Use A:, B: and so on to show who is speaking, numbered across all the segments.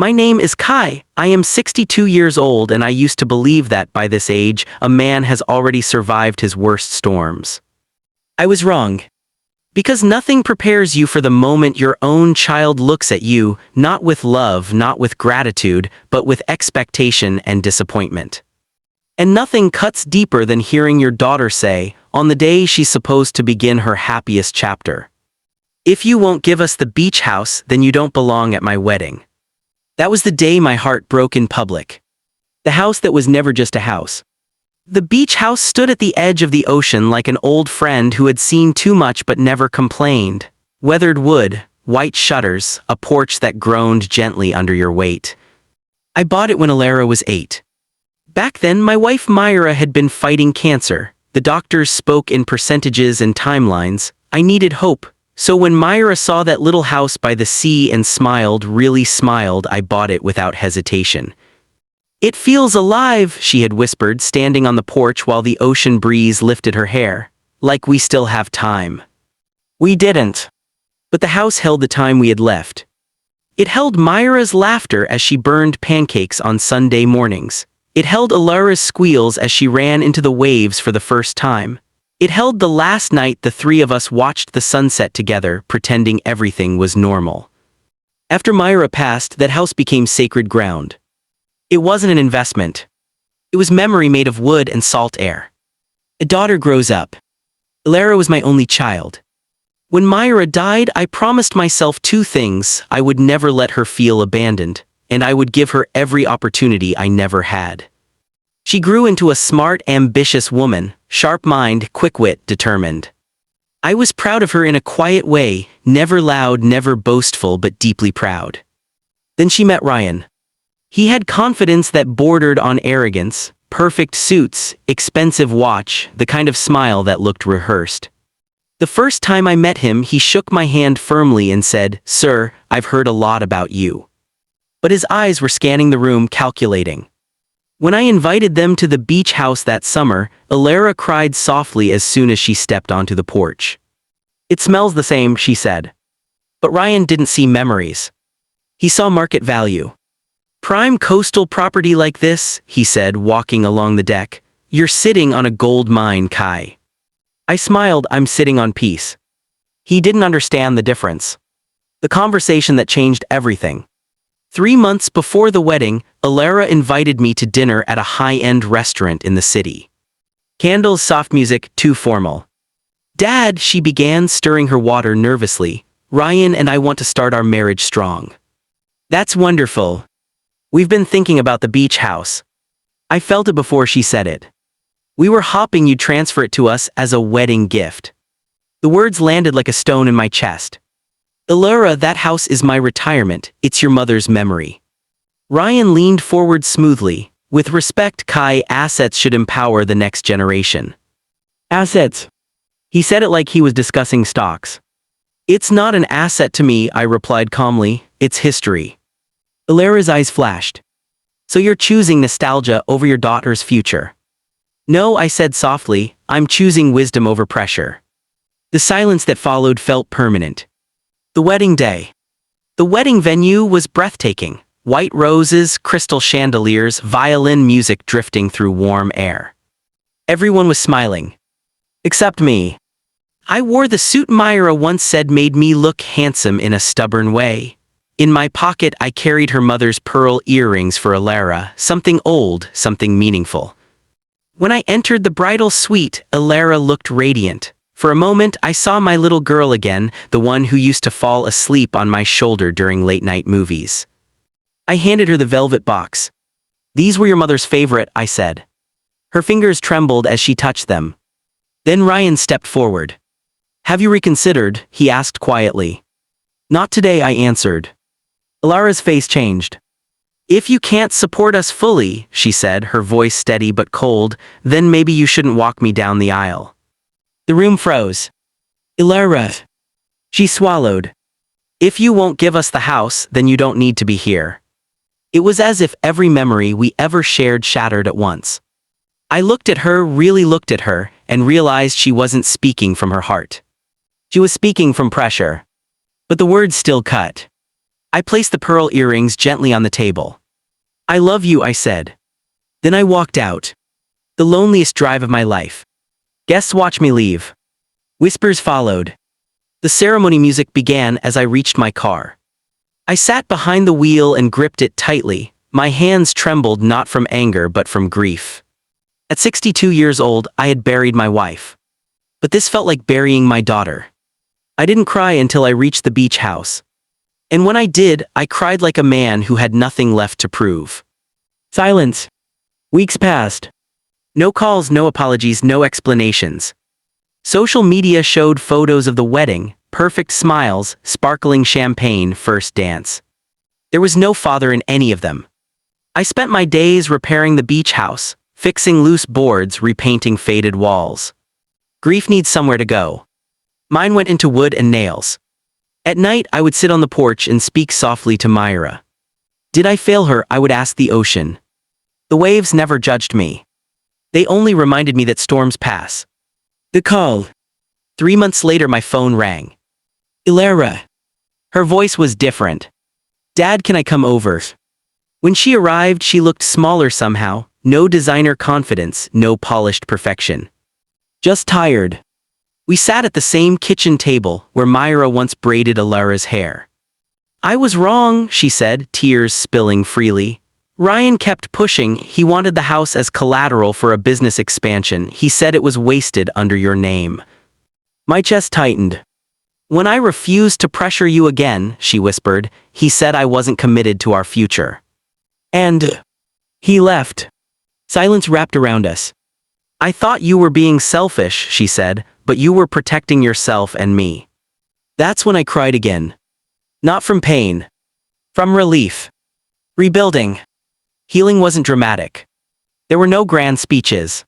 A: My name is Kai. I am 62 years old and I used to believe that by this age, a man has already survived his worst storms. I was wrong. Because nothing prepares you for the moment your own child looks at you, not with love, not with gratitude, but with expectation and disappointment. And nothing cuts deeper than hearing your daughter say, on the day she's supposed to begin her happiest chapter, "If you won't give us the beach house, then you don't belong at my wedding." That was the day my heart broke in public. The house that was never just a house. The beach house stood at the edge of the ocean like an old friend who had seen too much but never complained. Weathered wood, white shutters, a porch that groaned gently under your weight. I bought it when Alara was 8. Back then, my wife Myra had been fighting cancer. The doctors spoke in percentages and timelines. I needed hope. So when Myra saw that little house by the sea and smiled, really smiled, I bought it without hesitation. "It feels alive," she had whispered, standing on the porch while the ocean breeze lifted her hair. "Like we still have time." We didn't. But the house held the time we had left. It held Myra's laughter as she burned pancakes on Sunday mornings. It held Alara's squeals as she ran into the waves for the first time. It held the last night the three of us watched the sunset together, pretending everything was normal. After Myra passed, that house became sacred ground. It wasn't an investment. It was memory made of wood and salt air. A daughter grows up. Alara was my only child. When Myra died, I promised myself 2 things. I would never let her feel abandoned, and I would give her every opportunity I never had. She grew into a smart, ambitious woman, sharp mind, quick wit, determined. I was proud of her in a quiet way, never loud, never boastful, but deeply proud. Then she met Ryan. He had confidence that bordered on arrogance, perfect suits, expensive watch, the kind of smile that looked rehearsed. The first time I met him, he shook my hand firmly and said, "Sir, I've heard a lot about you." But his eyes were scanning the room, calculating. When I invited them to the beach house that summer, Alara cried softly as soon as she stepped onto the porch. "It smells the same," she said. But Ryan didn't see memories. He saw market value. "Prime coastal property like this," he said, walking along the deck. "You're sitting on a gold mine, Kai." I smiled. "I'm sitting on peace." He didn't understand the difference. The conversation that changed everything. 3 months before the wedding, Alara invited me to dinner at a high-end restaurant in the city. Candles, soft music, too formal. "Dad," she began, stirring her water nervously, "Ryan and I want to start our marriage strong." "That's wonderful. We've been thinking about the beach house." I felt it before she said it. "We were hoping you'd transfer it to us as a wedding gift." The words landed like a stone in my chest. "Alara, that house is my retirement. It's your mother's memory." Ryan leaned forward smoothly. "With respect, Kai, assets should empower the next generation." "Assets?" He said it like he was discussing stocks. "It's not an asset to me," I replied calmly. "It's history." Alara's eyes flashed. "So you're choosing nostalgia over your daughter's future?" "No," I said softly. "I'm choosing wisdom over pressure." The silence that followed felt permanent. The wedding day. The wedding venue was breathtaking. White roses, crystal chandeliers, violin music drifting through warm air. Everyone was smiling. Except me. I wore the suit Myra once said made me look handsome in a stubborn way. In my pocket I carried her mother's pearl earrings for Alara, something old, something meaningful. When I entered the bridal suite, Alara looked radiant. For a moment, I saw my little girl again, the one who used to fall asleep on my shoulder during late-night movies. I handed her the velvet box. "These were your mother's favorite," I said. Her fingers trembled as she touched them. Then Ryan stepped forward. "Have you reconsidered?" he asked quietly. "Not today," I answered. Alara's face changed. "If you can't support us fully," she said, her voice steady but cold, "then maybe you shouldn't walk me down the aisle." The room froze. "Alara." She swallowed. "If you won't give us the house, then you don't need to be here." It was as if every memory we ever shared shattered at once. I looked at her, really looked at her, and realized she wasn't speaking from her heart. She was speaking from pressure. But the words still cut. I placed the pearl earrings gently on the table. I love you, I said. Then I walked out. The loneliest drive of my life. Guests watched me leave. Whispers followed. The ceremony music began as I reached my car. I sat behind the wheel and gripped it tightly. My hands trembled not from anger but from grief. At 62 years old, I had buried my wife. But this felt like burying my daughter. I didn't cry until I reached the beach house. And when I did, I cried like a man who had nothing left to prove. Silence. Weeks passed. No calls, no apologies, no explanations. Social media showed photos of the wedding, perfect smiles, sparkling champagne, first dance. There was no father in any of them. I spent my days repairing the beach house, fixing loose boards, repainting faded walls. Grief needs somewhere to go. Mine went into wood and nails. At night, I would sit on the porch and speak softly to Myra. Did I fail her? I would ask the ocean. The waves never judged me. They only reminded me that storms pass. The call. 3 months later, my phone rang. Ilara. Her voice was different. Dad, can I come over? When she arrived, she looked smaller somehow, no designer confidence, no polished perfection. Just tired. We sat at the same kitchen table where Myra once braided Ilara's hair. I was wrong, she said, tears spilling freely. Ryan kept pushing. He wanted the house as collateral for a business expansion. He said it was wasted under your name. My chest tightened. When I refused to pressure you again, she whispered, he said I wasn't committed to our future. And he left. Silence wrapped around us. I thought you were being selfish, she said, but you were protecting yourself and me. That's when I cried again. Not from pain. From relief. Rebuilding. Healing wasn't dramatic. There were no grand speeches.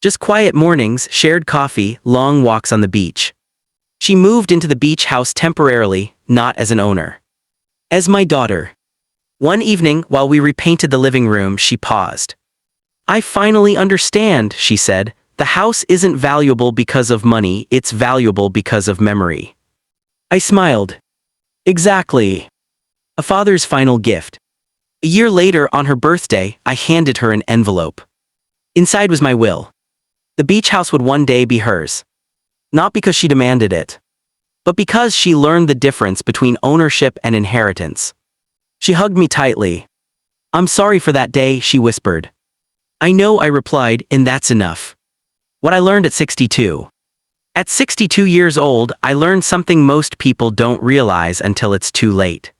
A: Just quiet mornings, shared coffee, long walks on the beach. She moved into the beach house temporarily, not as an owner. As my daughter. One evening, while we repainted the living room, she paused. I finally understand, she said. The house isn't valuable because of money, it's valuable because of memory. I smiled. Exactly. A father's final gift. A year later, on her birthday, I handed her an envelope. Inside was my will. The beach house would one day be hers. Not because she demanded it, but because she learned the difference between ownership and inheritance. She hugged me tightly. I'm sorry for that day, she whispered. I know, I replied, and that's enough. What I learned at 62. At 62 years old, I learned something most people don't realize until it's too late.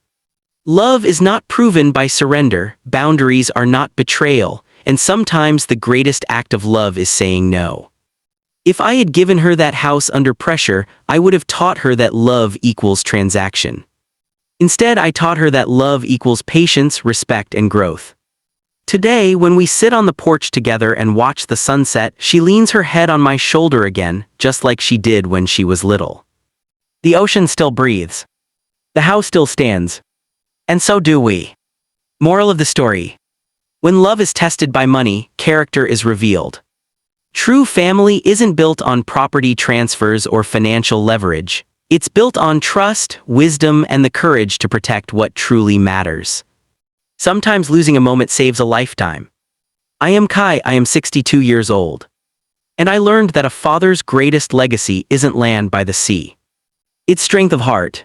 A: Love is not proven by surrender, boundaries are not betrayal, and sometimes the greatest act of love is saying no. If I had given her that house under pressure, I would have taught her that love equals transaction. Instead, I taught her that love equals patience, respect, and growth. Today, when we sit on the porch together and watch the sunset, she leans her head on my shoulder again, just like she did when she was little. The ocean still breathes. The house still stands. And so do we. Moral of the story. When love is tested by money, character is revealed. True family isn't built on property transfers or financial leverage. It's built on trust, wisdom, and the courage to protect what truly matters. Sometimes losing a moment saves a lifetime. I am Kai, I am 62 years old. And I learned that a father's greatest legacy isn't land by the sea. It's strength of heart.